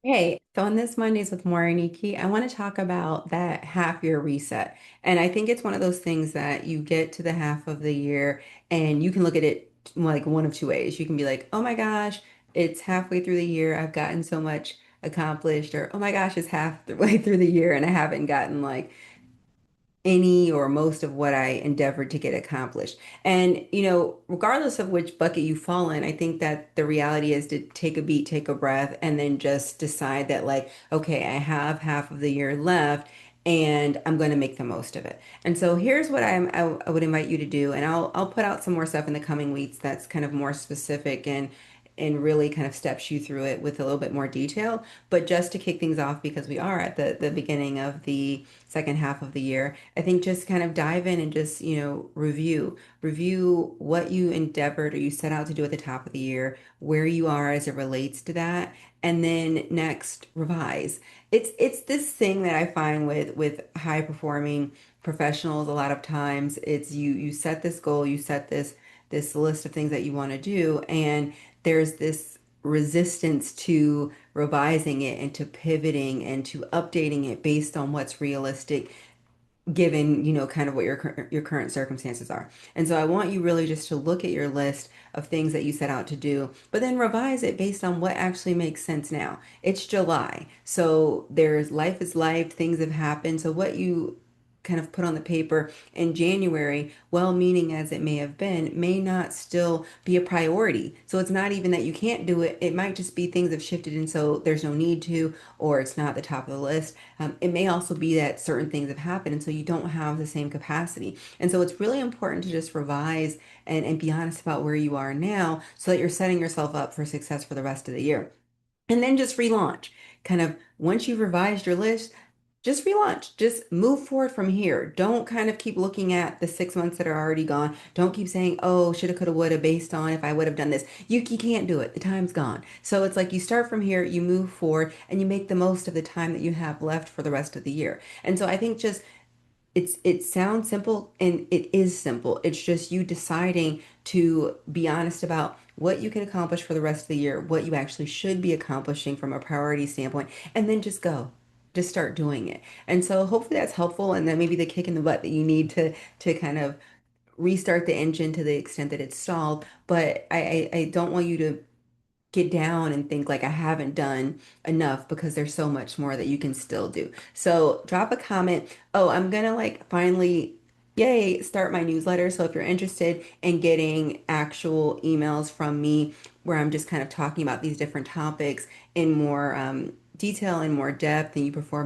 Hey, so on this Mondays with Maura and Nikki, I want to talk about that half year reset. And I think it's one of those things that you get to the half of the year and you can look at it like one of two ways. You can be like, oh my gosh, it's halfway through the year. I've gotten so much accomplished, or oh my gosh, it's half the way through the year and I haven't gotten like any or most of what I endeavored to get accomplished. And, regardless of which bucket you fall in, I think that the reality is to take a beat, take a breath, and then just decide that, like, okay, I have half of the year left and I'm going to make the most of it. And so here's what I would invite you to do. And I'll put out some more stuff in the coming weeks that's kind of more specific and really kind of steps you through it with a little bit more detail. But just to kick things off, because we are at the beginning of the second half of the year, I think just kind of dive in and just, review what you endeavored or you set out to do at the top of the year, where you are as it relates to that, and then next revise. It's this thing that I find with high performing professionals a lot of times. It's you set this goal, you set this list of things that you want to do, and there's this resistance to revising it and to pivoting and to updating it based on what's realistic given, kind of what your current circumstances are. And so I want you really just to look at your list of things that you set out to do, but then revise it based on what actually makes sense now. It's July. So there's life is life, things have happened. So what you kind of put on the paper in January, well-meaning as it may have been, may not still be a priority. So it's not even that you can't do it. It might just be things have shifted and so there's no need to, or it's not at the top of the list. It may also be that certain things have happened, and so you don't have the same capacity. And so it's really important to just revise and be honest about where you are now so that you're setting yourself up for success for the rest of the year. And then just relaunch. Kind of once you've revised your list, just relaunch. Just move forward from here. Don't kind of keep looking at the 6 months that are already gone. Don't keep saying, oh, shoulda, coulda, woulda, based on if I would have done this. You can't do it. The time's gone. So it's like you start from here, you move forward, and you make the most of the time that you have left for the rest of the year. And so I think just it sounds simple and it is simple. It's just you deciding to be honest about what you can accomplish for the rest of the year, what you actually should be accomplishing from a priority standpoint, and then just go. Just start doing it. And so hopefully that's helpful and then maybe the kick in the butt that you need to kind of restart the engine to the extent that it's stalled. But I don't want you to get down and think like I haven't done enough because there's so much more that you can still do. So drop a comment. Oh, I'm gonna like finally, yay, start my newsletter. So if you're interested in getting actual emails from me where I'm just kind of talking about these different topics in more detail and more depth and you prefer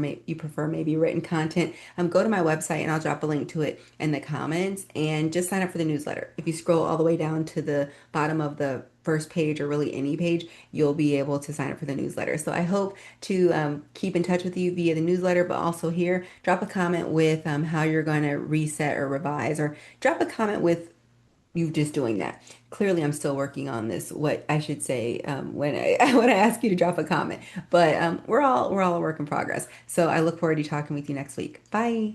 maybe written content, go to my website and I'll drop a link to it in the comments and just sign up for the newsletter. If you scroll all the way down to the bottom of the first page or really any page, you'll be able to sign up for the newsletter. So I hope to keep in touch with you via the newsletter, but also here, drop a comment with how you're going to reset or revise, or drop a comment with you just doing that. Clearly, I'm still working on this. What I should say when I when I ask you to drop a comment, but we're all a work in progress. So I look forward to talking with you next week. Bye.